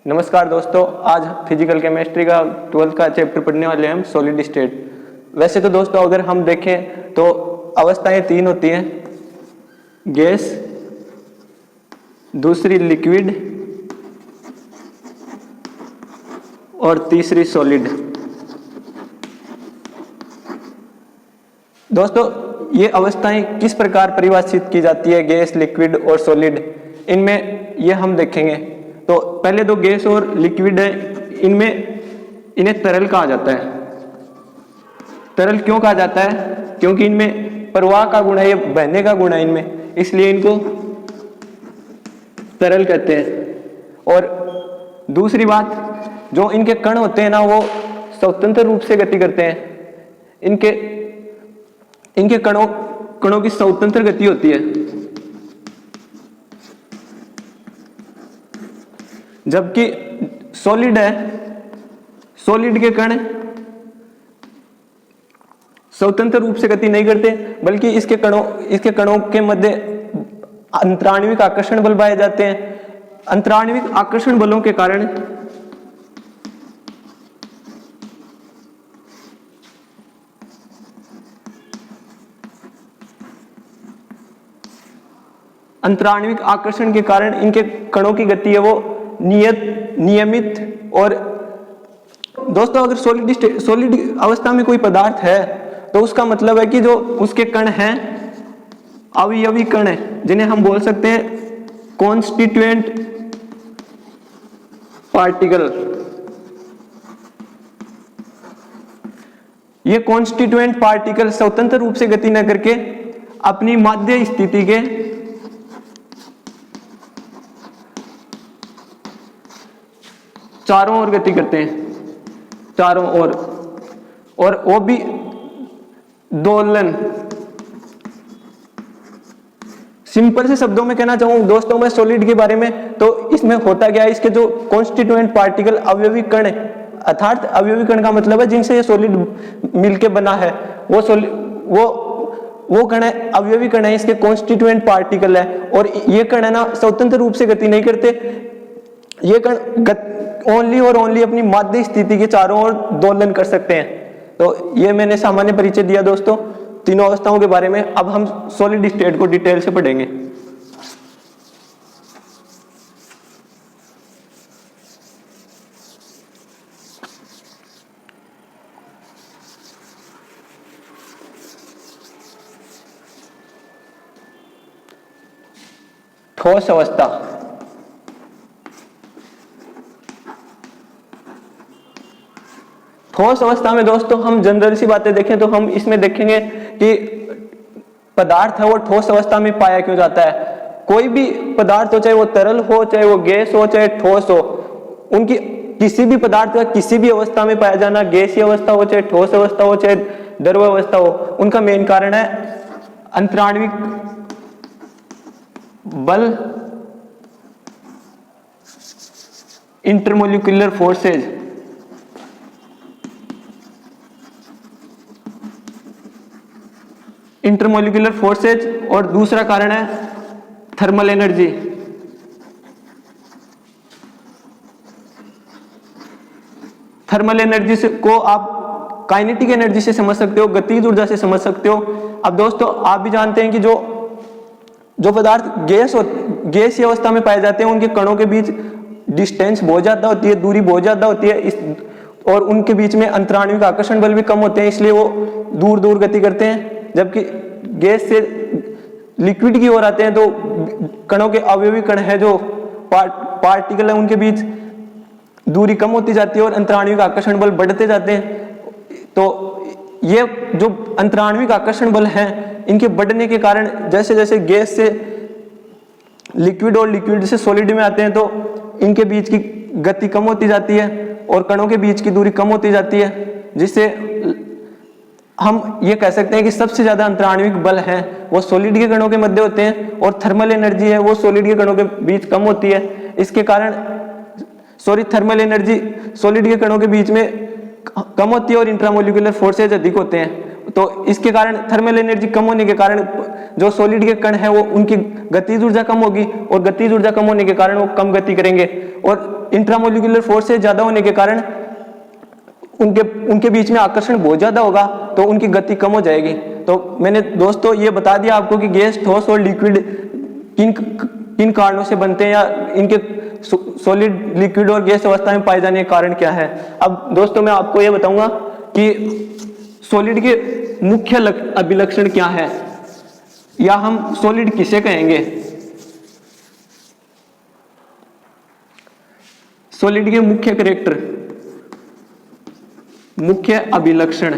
नमस्कार दोस्तों, आज फिजिकल केमिस्ट्री का 12th का चैप्टर पढ़ने वाले हैं हम सॉलिड स्टेट। वैसे तो दोस्तों अगर हम देखें तो अवस्थाएं तीन होती हैं, गैस, दूसरी लिक्विड और तीसरी सॉलिड। दोस्तों ये अवस्थाएं किस प्रकार परिभाषित की जाती है, गैस, लिक्विड और सॉलिड, इनमें ये हम देखेंगे। तो पहले दो गैस और लिक्विड है, इन्हें तरल कहा जाता है। तरल क्यों कहा जाता है? क्योंकि इनमें प्रवाह का गुण है, ये बहने का गुण है इनमें, इसलिए इनको तरल कहते हैं। और दूसरी बात, जो इनके कण होते हैं ना, वो स्वतंत्र रूप से गति करते हैं। इनके कणों की स्वतंत्र गति होती है, जबकि सॉलिड है, सॉलिड के कण स्वतंत्र रूप से गति नहीं करते, बल्कि इसके कणों के मध्य अंतराण्विक आकर्षण बल पाए जाते हैं। अंतराण्विक आकर्षण बलों के कारण इनके कणों की गति है वो नियमित। और दोस्तों अगर सॉलिड अवस्था में कोई पदार्थ है तो उसका मतलब है कि जो उसके कण हैं अवयवी कण है, जिन्हें हम बोल सकते हैं कॉन्स्टिट्यूएंट पार्टिकल। ये कॉन्स्टिट्यूएंट पार्टिकल स्वतंत्र रूप से गति न करके अपनी माध्य स्थिति के चारों ओर गति करते हैं, चारों ओर, और वो भी दोलन। सिंपल से शब्दों में कहना चाहूं दोस्तों मैं सॉलिड के बारे में, तो इसमें होता क्या है, इसके जो कॉन्स्टिट्यूएंट पार्टिकल अवयवी कण है, अर्थात अवयवी कण का मतलब है जिनसे ये सॉलिड मिलके बना है, वो कण है, अवयवी कण है, इसके कॉन्स्टिट्यूएंट पार्टिकल है। और ये कण है ना स्वतंत्र रूप से गति नहीं करते, ये कण ओनली और ओनली अपनी माध्य स्थिति के चारों ओर दोलन कर सकते हैं। तो ये मैंने सामान्य परिचय दिया दोस्तों तीनों अवस्थाओं के बारे में। अब हम सॉलिड स्टेट को डिटेल से पढ़ेंगे। ठोस अवस्था। ठोस अवस्था में दोस्तों हम जनरल सी बातें देखें तो हम इसमें देखेंगे कि पदार्थ है वो ठोस अवस्था में पाया क्यों जाता है। कोई भी पदार्थ हो, चाहे वो तरल हो, चाहे वो गैस हो, चाहे ठोस हो, उनकी किसी भी पदार्थ का किसी भी अवस्था में पाया जाना, गैसीय अवस्था हो, चाहे ठोस अवस्था हो, चाहे द्रव अवस्था हो, उनका मेन कारण है अंतराण्विक बल, इंटरमोलिक्यूलर फोर्सेज। इंटरमोलिक्यूलर फोर्सेज, और दूसरा कारण है थर्मल एनर्जी। थर्मल एनर्जी से को आप काइनेटिक एनर्जी से समझ सकते हो, गतिज ऊर्जा से समझ सकते हो। अब दोस्तों आप भी जानते हैं कि जो पदार्थ गैसीय अवस्था में पाए जाते हैं उनके कणों के बीच डिस्टेंस बहुत ज्यादा होती है, दूरी बहुत ज्यादा होती है, और उनके बीच में अंतराण्विक आकर्षण बल भी कम होते हैं, इसलिए वो दूर दूर गति करते हैं। जबकि गैस से लिक्विड की ओर आते हैं तो कणों के अवयवी कण है जो पार्टिकल है, उनके बीच दूरी कम होती जाती है और अंतराण्विक आकर्षण बल बढ़ते जाते हैं। तो ये जो अंतराण्विक आकर्षण बल हैं, इनके बढ़ने के कारण जैसे जैसे गैस से लिक्विड और लिक्विड से सॉलिड में आते हैं तो इनके बीच की गति कम होती जाती है और कणों के बीच की दूरी कम होती जाती है, जिससे हम ये कह सकते हैं कि सबसे ज्यादा अंतराण्विक बल है वो सॉलिड के कणों के मध्य होते हैं, और थर्मल एनर्जी है वो सॉलिड के कणों के बीच कम होती है। इसके कारण थर्मल एनर्जी सॉलिड के कणों के बीच में कम होती है और इंट्रामोलिकुलर फोर्सेज अधिक होते हैं। तो इसके कारण थर्मल एनर्जी कम होने के कारण जो सॉलिड के कण है वो उनकी गतिज ऊर्जा कम होगी, और गतिज ऊर्जा कम होने के कारण वो कम गति करेंगे, और इंट्रामोलिकुलर फोर्स ज्यादा होने के कारण उनके बीच में आकर्षण बहुत ज्यादा होगा, तो उनकी गति कम हो जाएगी। तो मैंने दोस्तों ये बता दिया आपको कि गैस, ठोस और लिक्विड किन कारणों से बनते हैं, या इनके सॉलिड, लिक्विड और गैस अवस्था में पाए जाने के कारण क्या है। अब दोस्तों मैं आपको ये बताऊंगा कि सॉलिड के मुख्य अभिलक्षण क्या है, या हम सॉलिड किसे कहेंगे। सॉलिड के मुख्य कैरेक्टर, मुख्य अभिलक्षण।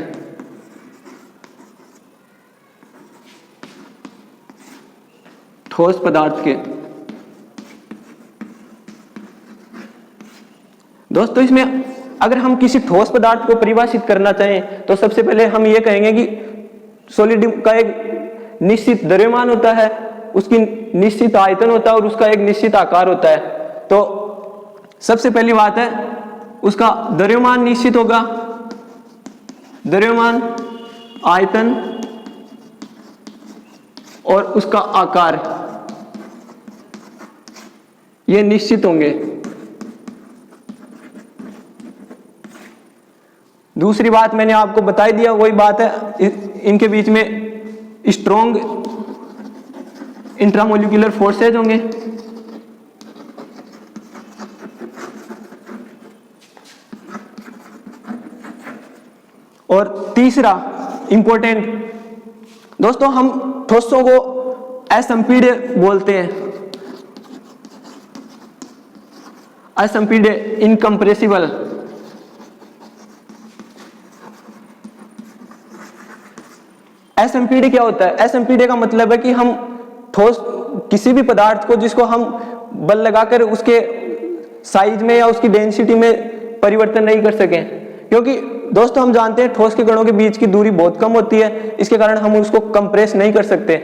ठोस पदार्थ के दोस्तों, इसमें अगर हम किसी ठोस पदार्थ को परिभाषित करना चाहें तो सबसे पहले हम ये कहेंगे कि सॉलिड का एक निश्चित द्रव्यमान होता है, उसकी निश्चित आयतन होता है और उसका एक निश्चित आकार होता है। तो सबसे पहली बात है, उसका द्रव्यमान निश्चित होगा, द्रव्यमान, आयतन और उसका आकार, ये निश्चित होंगे। दूसरी बात मैंने आपको बता दिया, वही बात है, इनके बीच में स्ट्रॉन्ग इंट्रामोलिकुलर फोर्सेज होंगे। और तीसरा इंपॉर्टेंट दोस्तों, हम ठोसों को असंपीड्य बोलते हैं, असंपीड्य, इनकम्प्रेसिबल। असंपीड्य क्या होता है? असंपीड्य का मतलब है कि हम ठोस किसी भी पदार्थ को, जिसको हम बल लगाकर उसके साइज में या उसकी डेंसिटी में परिवर्तन नहीं कर सकें, क्योंकि दोस्तों हम जानते हैं ठोस के कणों के बीच की दूरी बहुत कम होती है, इसके कारण हम उसको कंप्रेस नहीं कर सकते।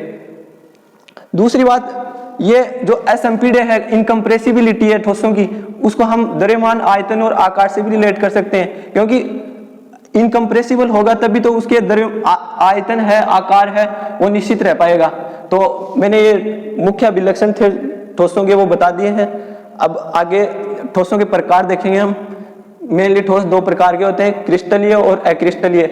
दूसरी बात, ये जो असंपीड्य है, इनकम्प्रेसिबिलिटी है ठोसों की, उसको हम द्रव्यमान, आयतन और आकार से भी रिलेट कर सकते हैं, क्योंकि इनकम्प्रेसिबल होगा तभी तो उसके आयतन है, आकार है, वो निश्चित रह पाएगा। तो मैंने ये मुख्य अभिलक्षण थे ठोसों के, वो बता दिए हैं। अब आगे ठोसों के प्रकार देखेंगे हम। मेनली ठोस दो प्रकार के होते हैं, क्रिस्टलीय और अक्रिस्टलीय।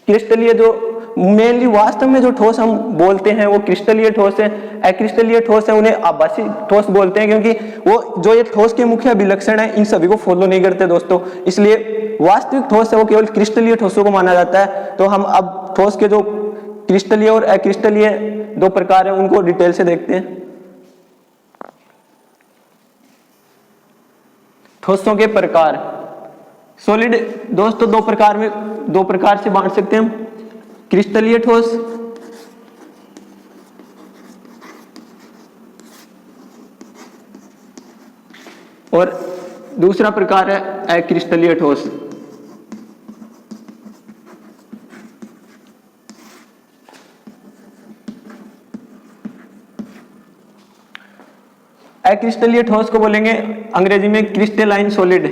क्रिस्टलीय जो मेनली वास्तव में जो ठोस हम बोलते हैं वो क्रिस्टलीय ठोस है। अक्रिस्टलीय ठोस है, उन्हें आभासी ठोस बोलते हैं, क्योंकि वो जो ये ठोस के मुख्य अभिलक्षण है इन सभी को फॉलो नहीं करते दोस्तों, इसलिए वास्तविक ठोस है वो केवल क्रिस्टलीय ठोसों को माना जाता है। तो हम अब ठोस के जो क्रिस्टलीय और अक्रिस्टलीय दो प्रकार है उनको डिटेल से देखते हैं। ठोसों के प्रकार। सॉलिड दोस्तों दो प्रकार से बांट सकते हैं हम, क्रिस्टलीय ठोस और दूसरा प्रकार है अक्रिस्टलीय ठोस। अक्रिस्टलीय ठोस को बोलेंगे अंग्रेजी में क्रिस्टलाइन सॉलिड,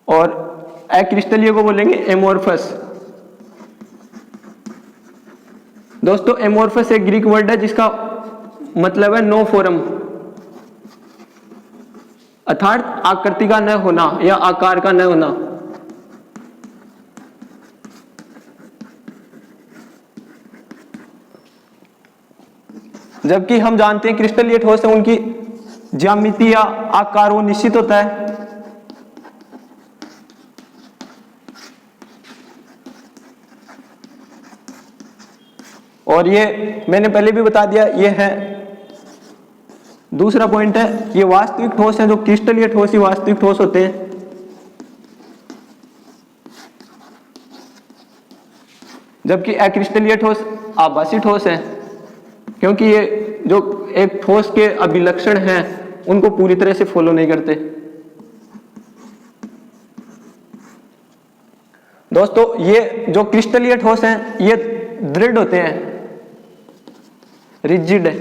और अक्रिस्टलीय को बोलेंगे एमोर्फस। दोस्तों एमोर्फस एक ग्रीक वर्ड है जिसका मतलब है नो फॉर्म, अर्थात आकृति का न होना या आकार का न होना। जबकि हम जानते हैं क्रिस्टलीय ठोस है, उनकी ज्यामिति या आकार वो निश्चित होता है। और ये मैंने पहले भी बता दिया, ये है दूसरा पॉइंट है, ये वास्तविक ठोस है। जो क्रिस्टलीय ठोस ही वास्तविक ठोस होते हैं, जबकि अक्रिस्टलीय ठोस आभासी ठोस है, क्योंकि ये जो एक ठोस के अभिलक्षण हैं उनको पूरी तरह से फॉलो नहीं करते। दोस्तों ये जो क्रिस्टलीय ठोस हैं ये दृढ़ होते हैं, रिजिड है,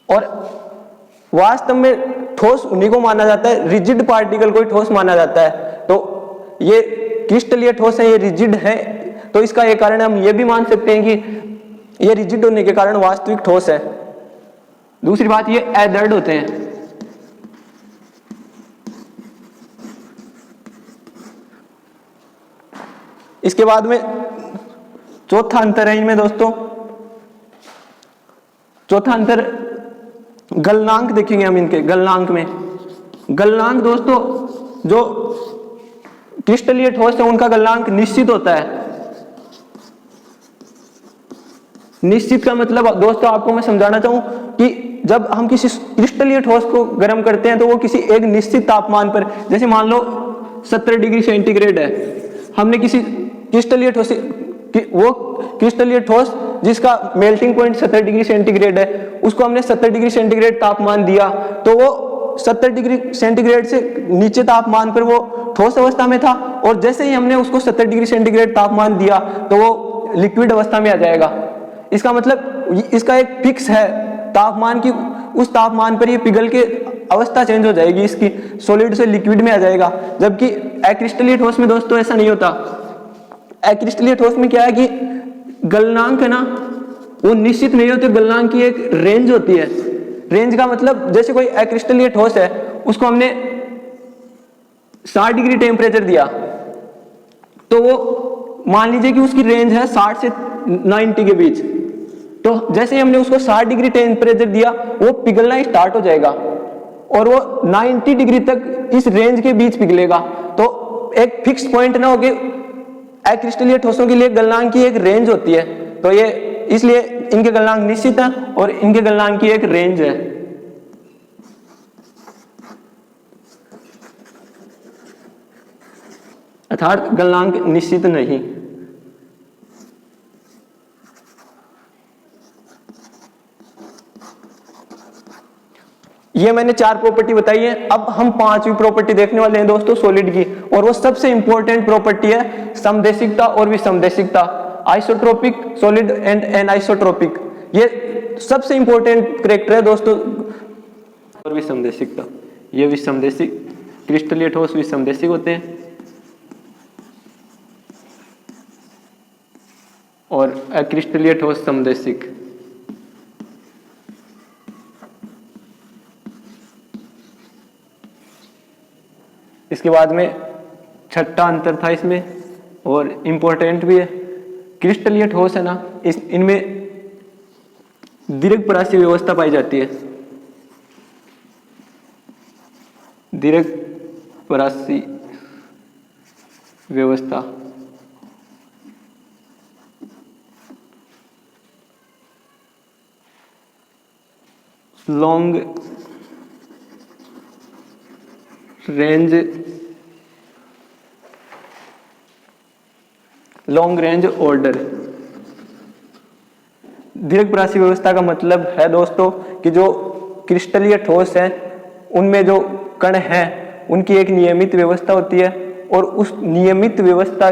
और वास्तव में ठोस उन्हीं को माना जाता है, रिजिड पार्टिकल को ही ठोस माना जाता है। तो ये क्रिस्टलीय ठोस है, ये रिजिड है, तो इसका एक कारण हम ये भी मान सकते हैं कि ये रिजिड होने के कारण वास्तविक ठोस है। दूसरी बात, ये अदृढ़ होते हैं। इसके बाद में चौथा अंतर है इनमें दोस्तों, चौथा अंतर गलनांक देखेंगे हम इनके। गलनांक में, गलनांक दोस्तों जो क्रिस्टलीय ठोस है उनका गलनांक निश्चित होता है। निश्चित का मतलब दोस्तों आपको मैं समझाना चाहूं कि जब हम किसी क्रिस्टलीय ठोस को गर्म करते हैं तो वो किसी एक निश्चित तापमान पर, जैसे मान लो 70 डिग्री सेंटीग्रेड है, हमने किसी क्रिस्टलीय ठोस, वो क्रिस्टलीय ठोस जिसका मेल्टिंग पॉइंट 70 डिग्री सेंटीग्रेड है, उसको हमने 70 डिग्री सेंटीग्रेड तापमान दिया, तो वो 70 डिग्री सेंटीग्रेड से नीचे तापमान पर वो ठोस अवस्था में था, और जैसे ही हमने उसको 70 डिग्री सेंटीग्रेड तापमान दिया तो वो लिक्विड अवस्था में आ जाएगा। इसका मतलब इसका एक फिक्स है तापमान की, उस तापमान पर ये पिघल के अवस्था चेंज हो जाएगी, इसकी सॉलिड से लिक्विड में आ जाएगा। जबकि अक्रिस्टलीय ठोस में दोस्तों ऐसा नहीं होता। अक्रिस्टलीय ठोस में क्या है कि गलनांक है ना, वो निश्चित नहीं होते, गलनांक की एक रेंज होती है। रेंज का मतलब जैसे कोई अक्रिस्टलीय ठोस है, उसको हमने 60 डिग्री टेम्परेचर दिया, तो वो मान लीजिए कि उसकी रेंज है 60 से 90 के बीच, तो जैसे ही हमने उसको 60 डिग्री टेम्परेचर दिया वो पिघलना स्टार्ट हो जाएगा और वो 90 डिग्री तक इस रेंज के बीच पिघलेगा। तो एक फिक्स पॉइंट ना होके अक्रिस्टलीय ठोसों के लिए गलनांक की एक रेंज होती है, तो ये इसलिए इनके गलनांक निश्चित है और इनके गलनांक की एक रेंज है। अर्थात गलनांक निश्चित नहीं। ये मैंने 4 प्रॉपर्टी बताई है। अब हम 5वीं प्रॉपर्टी देखने वाले हैं दोस्तों सॉलिड की, और वो सबसे इंपॉर्टेंट प्रॉपर्टी है समदेशिकता और विसमदेशिकता। आइसोट्रोपिक सॉलिड एंड एनआइसोट्रोपिक, ये सबसे इंपॉर्टेंट कैरेक्टर है दोस्तों। और विसमदेशिकता, ये विसमदेशिक, क्रिस्टलीय ठोस विसमदेशिक होते हैं और अक्रिस्टलीय ठोस समदेशिक। इसके बाद में छठा अंतर था इसमें, और इंपॉर्टेंट भी है। क्रिस्टलीय ठोस है ना, इनमें दीर्घपरासीय व्यवस्था पाई जाती है। दीर्घपरासीय व्यवस्था लॉन्ग रेंज ऑर्डर। दीर्घपरासीय व्यवस्था का मतलब है दोस्तों कि जो क्रिस्टलीय ठोस है उनमें जो कण हैं उनकी एक नियमित व्यवस्था होती है, और उस नियमित व्यवस्था,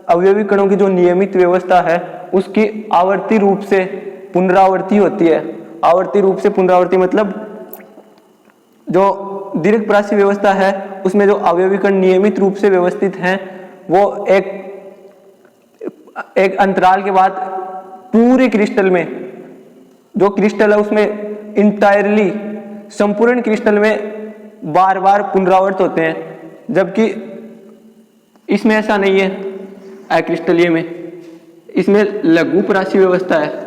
अवयवी कणों की जो नियमित व्यवस्था है उसकी आवर्ती रूप से पुनरावृत्ति होती है। आवर्ती रूप से पुनरावृत्ति मतलब जो दीर्घपरासीय व्यवस्था है उसमें जो अवयवी कण नियमित रूप से व्यवस्थित हैं, वो एक अंतराल के बाद पूरे क्रिस्टल में, जो क्रिस्टल है उसमें इंटायरली, संपूर्ण क्रिस्टल में बार बार पुनरावृत होते हैं। जबकि इसमें ऐसा नहीं है। अक्रिस्टलीय में इसमें लघुपरासीय व्यवस्था है।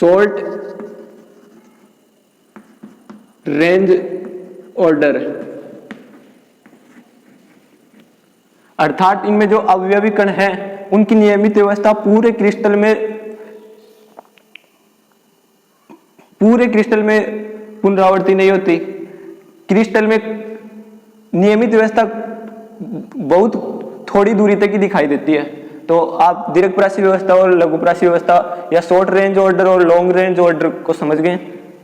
शॉर्ट रेंज ऑर्डर, अर्थात इनमें जो अवयवी कण हैं उनकी नियमित व्यवस्था पूरे क्रिस्टल में पुनरावृत्ति नहीं होती। क्रिस्टल में नियमित व्यवस्था बहुत थोड़ी दूरी तक ही दिखाई देती है। तो आप दीर्घपरासीय व्यवस्था और लघुपरासीय व्यवस्था या शॉर्ट रेंज ऑर्डर और लॉन्ग रेंज ऑर्डर को समझ गए।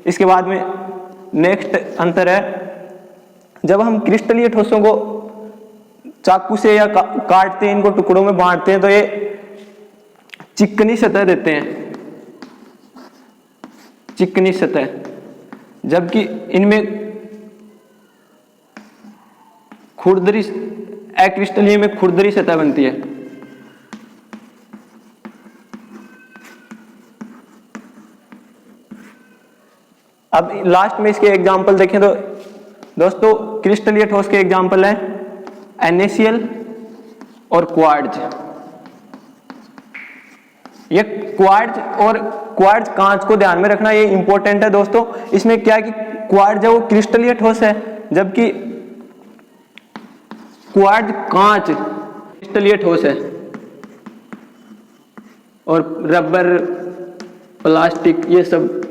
इसके बाद में नेक्स्ट अंतर है, जब हम क्रिस्टलीय ठोसों को चाकू से या काटते हैं, इनको टुकड़ों में बांटते हैं, तो ये चिकनी सतह देते हैं। चिकनी सतह, जबकि इनमें खुरदरी अक्रिस्टलीय में खुरदरी सतह बनती है। अब लास्ट में इसके एग्जाम्पल देखें तो दोस्तों क्रिस्टलीय ठोस के एग्जाम्पल है NaCl और क्वार्ट्ज। ये क्वार्ट्ज और क्वार्ट्ज कांच को ध्यान में रखना, ये इंपॉर्टेंट है दोस्तों। इसमें क्या है कि क्वार्ट्ज है वो क्रिस्टलीय ठोस है, जबकि क्वार्ट्ज कांच क्रिस्टलीय ठोस है। और रबर, प्लास्टिक ये सब